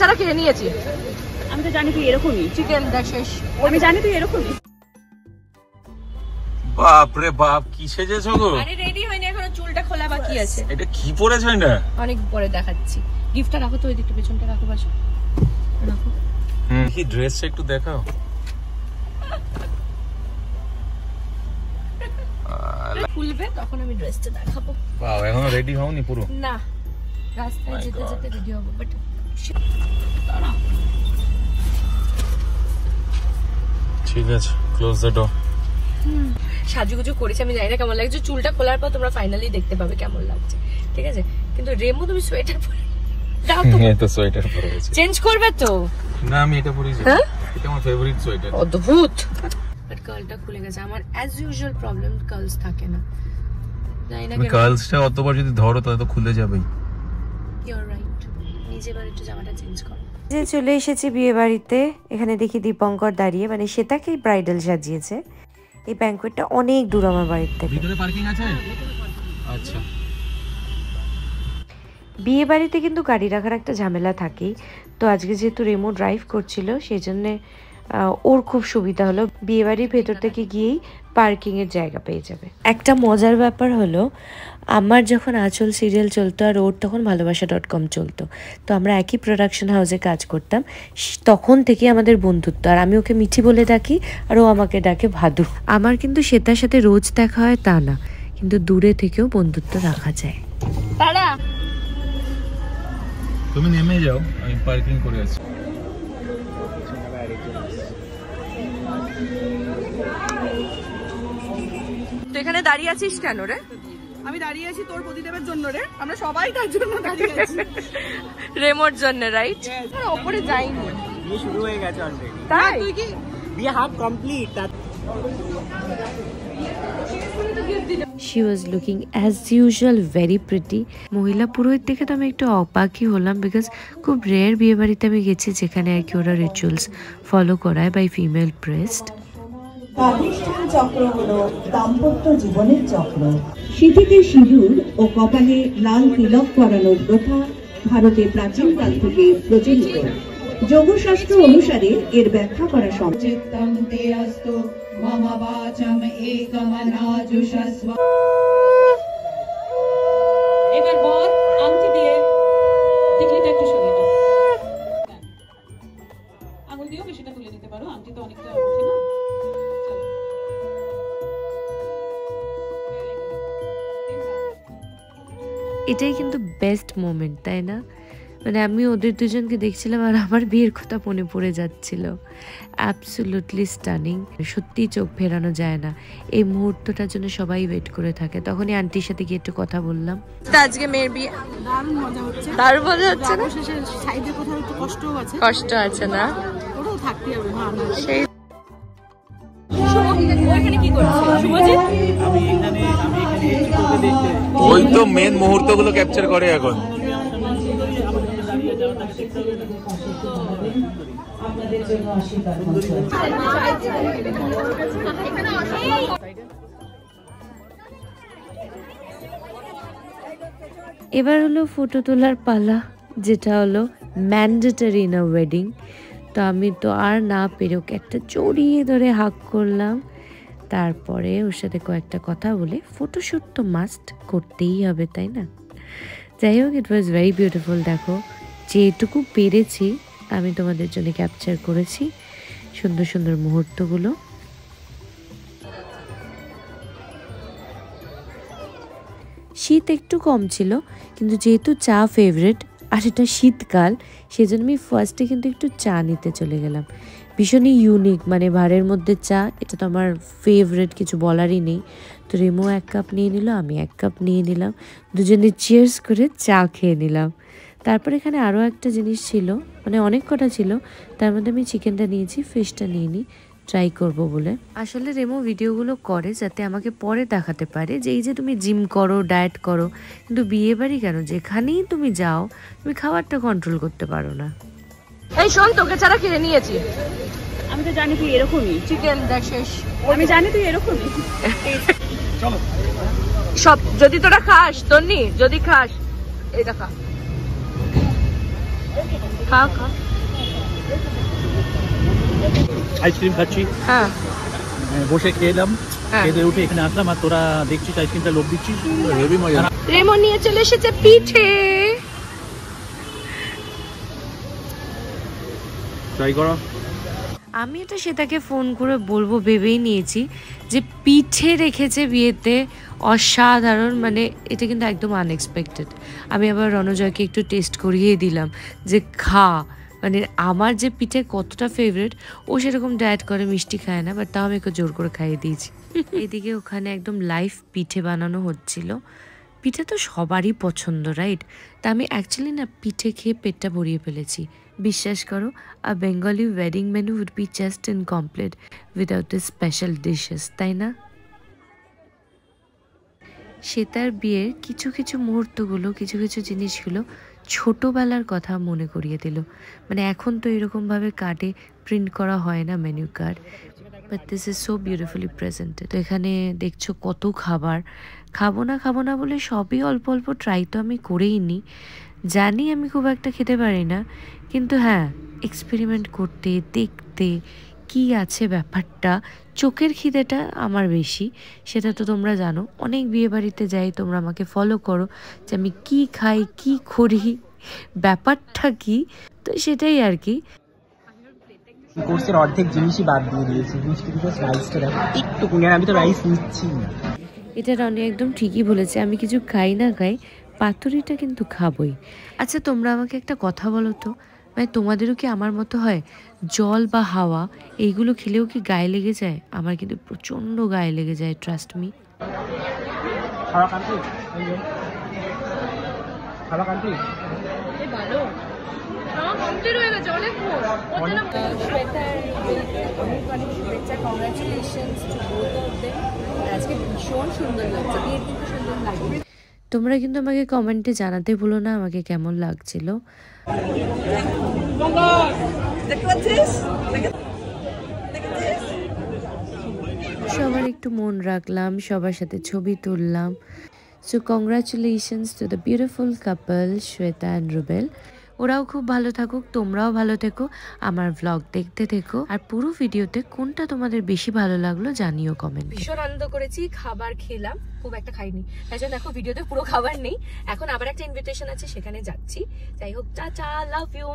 ছাড়া খেয়ে নিয়েছি। আমি তো জানি তুই এরকমই। চিকেন দেখ শেষ। আমি জানি তুই এরকমই। বাপ রে বাপ, কি সেজেছো গো? আরে রেডি হয়নি এখনো, চুলটা খোলা বাকি আছে। এটা কি পরেছো না? অনেক পরে দেখাচ্ছি। গিফটটা রাখো তো, ওই দিকটা পেছনটা রাখো, বাস রাখো। কি ড্রেসটা একটু দেখাও। খুলবে তখন আমি ড্রেসটা দেখাবো। বাহ, এখনো রেডি হওনি পুরো? না, রাস্তায় যেতে যেতে রেডি হবো, বাট ঠিক আছে, ক্লোজ দ্য ডোর। সাজুগুজু করেছি, আমি জানি না কেমন লাগছে। চুলটা খোলার পর তোমরা ফাইনালি দেখতে পাবে কেমন লাগছে, ঠিক আছে? কিন্তু রেমো তুমি সোয়েটার পরে দাও তো। এই তো সোয়েটার পরে আছি। চেঞ্জ করবে তো? না, আমি এটা পরেছি। এটা আমার ফেভারিট সোয়েটার। অদ্ভুত। বাট কার্লটা খুলে গেছে। আমার অ্যাজ ইউজুয়াল প্রবলেম, কার্লস থাকে না, জানি না কেন। কার্লসটা অতবার যদি ধরো তাহলে তো খুলে যাবেই। You are right. নিজে এবার একটু জামাটা চেঞ্জ করো। যে চলে এসেছি বিয়ে বাড়িতে। এখানে দেখি দীপঙ্কর দাঁড়িয়ে, মানে সেটাকেই ব্রাইডাল সাজিয়েছে। এই ব্যাঙ্কোয়েটটা অনেক দূর আমার বাড়ির থেকে। ভিতরে পার্কিং আছে? আচ্ছা। বিয়ে বাড়িতে কিন্তু গাড়ি রাখার একটা ঝামেলা থাকেই। তো আজকে যেহেতু রেমো ড্রাইভ করছিল, সেই জন্য ওর খুব সুবিধা হলো। বিয়ে বাড়ির ভেতর থেকে গিয়েই পার্কিং এর জায়গা পেয়ে যাবে। একটা মজার ব্যাপার হলো, আমার যখন আঁচল সিরিয়াল চলতো আর ওর তখন ভালোবাসা.com চলতো, তো আমরা একই প্রোডাকশন হাউসে কাজ করতাম। তখন থেকে আমাদের বন্ধুত্ব, আর আমি ওকে মিঠি বলে ডাকি আর ও আমাকে ডাকে ভাদু। আমার কিন্তু সেটার সাথে রোজ দেখা হয় তা না, কিন্তু দূরে থেকেও বন্ধুত্ব রাখা যায়। তারা তুমি নেমে যাও, আমি পার্কিং করে আছি। তুই এখানে দাঁড়িয়ে আছিস কেন রে? আমি দাঁড়িয়ে আছি তোর প্রতিদেবের জন্য রে। আমরা সবাই তার জন্য দাঁড়িয়ে আছি। রেমোর জন্য, রাইট? ওপরে যাইনি, বিয়ে শুরু হয়ে গেছে অলরেডি। তাই? তুই কি বিয়ে half complete. She was looking as usual very pretty. মহিলা পুরোহিত দেখে তো আমি একটু অবাকই হলাম, বিকজ খুব রেয়ার বিয়ে বাড়িতে আমি গেছি যেখানে আর কি ওরা রিচুয়ালস ফলো করায় বাই ফিমেল প্রেস্ট। প্রাতিষ্ঠান চক্র হলো দাম্পত্য জীবনের চক্র। সিঁথিতে সিঁদুর ও কপালে লাল তিলক পরানোর প্রথা ভারতে প্রাচীনকাল থেকে প্রচলিত। যোগশাস্ত্র অনুসারে এর ব্যাখ্যা করা সম্ভব। এবার বর আংটি দিয়ে টিকলিটা একটু সরিয়ে দাও। আঙুল দিয়েও বেশিটা তুলে নিতে পারো, আংটি তো অনেকটা ওঠে না। এটাই কিন্তু বেস্ট মোমেন্ট, তাই না? মানে আমি ওদের দুজনকে দেখছিলাম আর আমার বিয়ের কথা মনে পড়ে যাচ্ছিল। অ্যাবসলিউটলি স্টানিং, সত্যিই চোখ ফেরানো যায় না। এই মুহূর্তটার জন্য সবাই ওয়েট করে থাকে। তখনই আন্টির সাথে গিয়ে একটু কথা বললাম। আজকে মেয়ের বিয়ে দারুণ মজা হচ্ছে। দারুণ মজা হচ্ছে না? সাইডে কোথাও একটু কষ্টও আছে। কষ্ট আছে না? ওটাও থাকতে হবে। সেই ওইখানে কি করছিস শুভজিৎ? আমি এখানে তোকে দেখতে। ওই তো মেন মুহূর্তগুলো ক্যাপচার করে এখন। এবার হলো ফটো তোলার পালা, যেটা হলো ম্যান্ডেটরি ইন আ ওয়েডিং। তো আমি তো আর না পেরে ওকে একটা জড়িয়ে ধরে হাগ করলাম। তারপরে ওর সাথে কয়েকটা কথা বলে ফটোশ্যুট তো মাস্ট করতেই হবে, তাই না? যাই হোক, ইট ওয়াজ ভেরি বিউটিফুল। দেখো, যেটুকু পেরেছি আমি তোমাদের জন্য ক্যাপচার করেছি সুন্দর সুন্দর মুহূর্তগুলো। শীত একটু কম ছিল, কিন্তু যেহেতু চা ফেভারিট আর এটা শীতকাল, সেজন্য আমি ফার্স্টে কিন্তু একটু চা নিতে চলে গেলাম। ভীষণই ইউনিক, মানে ভাঁড়ের মধ্যে চা, এটা তো আমার ফেভারিট, কিছু বলারই নেই। তো রেমো 1 কাপ নিয়ে নিল, আমি 1 কাপ নিয়ে নিলাম, দুজনে চিয়ার্স করে চা খেয়ে নিলাম। তারপর এখানে আরও একটা জিনিস ছিল, মানে অনেক কটা ছিল, তার মধ্যে আমি চিকেনটা নিয়েছি, ফিশটা নিয়ে নিই, ট্রাই করব বলে। আসলে রেমো ভিডিওগুলো করে যাতে আমাকে পরে দেখাতে পারে যে এই যে তুমি জিম করো, ডায়েট করো, কিন্তু বিয়ে বাড়ি কেন, যেখানেই তুমি যাও তুমি খাবারটা কন্ট্রোল করতে পারো না। এই শোন, তোকে ছাড়া খেয়ে নিয়েছি। আমি তো জানি তুই এরকমই। চিকেন দেখ শেষ। আমি জানি তুই এরকমই। চলো সব যদি তোরা খাস, তোর নি যদি খাস, এই দেখা খাও খাও। আইসক্রিম খাচ্ছি, হ্যাঁ বসে খেলাম, হ্যাঁ। খেয়ে উঠে এখানে আসলাম আর তোরা দেখছিস আইসক্রিমটা লোভ দিচ্ছিস। হেভি মজা। রেমন নিয়ে চলে এসেছে পিঠে। ট্রাই করো। আমি এটা সেটাকে ফোন করে বলবো ভেবেই নিয়েছি যে পিঠে রেখেছে বিয়েতে, অসাধারণ, মানে এটা কিন্তু একদম আনএক্সপেক্টেড। আমি আবার রণজয়কে একটু টেস্ট করিয়ে দিলাম যে খা, মানে আমার যে পিঠে কতটা ফেভারিট, ও সেরকম ডায়েট করে, মিষ্টি খায় না, বাট তাও আমি একটু জোর করে খাইয়ে দিয়েছি। এদিকে ওখানে একদম লাইভ পিঠে বানানো হচ্ছিল। পিঠে তো সবারই পছন্দ, রাইট? তা আমি অ্যাকচুয়ালি না পিঠে খেয়ে পেটটা ভরিয়ে ফেলেছি। বিশ্বাস করো, a Bengali wedding menu would be just incomplete without this special dishes, তাই না? শ্বেতার বিয়ের কিছু কিছু মুহূর্তগুলো, কিছু কিছু জিনিসগুলো ছোটোবেলার কথা মনে করিয়ে দিল। মানে এখন তো এরকমভাবে কার্ডে প্রিন্ট করা হয় না menu card, but this is so beautifully presented. তো এখানে দেখছো কত খাবার, খাবো না বলে সবই অল্প অল্প ট্রাই তো আমি করেই নিই। জানি আমি খুব একটা খেতে পারি না, কিন্তু হ্যাঁ, এক্সপেরিমেন্ট করতে, দেখতে কি আছে ব্যাপারটা, চোখের খিদেটা আমার বেশি, সেটা তো তোমরা জানো। অনেক বিয়ে বাড়িতে যাই, তোমরা আমাকে ফলো করো যে আমি কি খাই, কি করি, ব্যাপারটা কি, তো সেটাই আর কি। কোর্সের অর্ধেক জিনিসই বাদ দিয়ে দিয়েছি, মিষ্টি জাস্ট রাইসটা দেখো একটুকুনি, আর আমি তো রাইস নিচ্ছি না। এটা রনি একদম ঠিকই বলেছে, আমি কিছু খাই না খাই, পাতুরিটা কিন্তু খাবই। আচ্ছা তোমরা আমাকে একটা কথা বলো তো, মানে তোমাদেরও কি আমার মতো হয়, জল বা হাওয়া এইগুলো খেলেও কি গায়ে লেগে যায়? আমার কিন্তু প্রচণ্ড গায়ে লেগে যায়, ট্রাস্ট মি। খাওয়া কমপ্লিট, খাওয়া কমপ্লিট। ভালো কমপ্লিট হয়ে গেছে অনেকক্ষণ। শ্বেতার অনেক শুভেচ্ছা, congratulations to both of them. আজকে ভীষণ সুন্দর লাগছে, বিয়ের কিন্তু সুন্দর লাগে। তোমরা কিন্তু আমাকে কমেন্টে জানাতে ভুলো না আমাকে কেমন লাগছিল। সবার একটু মন রাখলাম, সবার সাথে ছবি তুললাম। So congratulations to the beautiful couple Shweta and Rubel. ওরাও খুব ভালো থাকুক, তোমরাও ভালো থেকো, আমার ভ্লগ দেখতে থেকো, আর পুরো ভিডিওতে কোনটা তোমাদের বেশি ভালো লাগলো জানিও কমেন্টে। ভীষণ আনন্দ করেছি, খাবার খেলাম, খুব একটা খাইনি, তাই জন্য দেখো ভিডিওতে পুরো খাবার নেই। এখন আবার একটা ইনভিটেশন আছে, সেখানে যাচ্ছি। যাই হোক, টাটা, লাভ ইউ।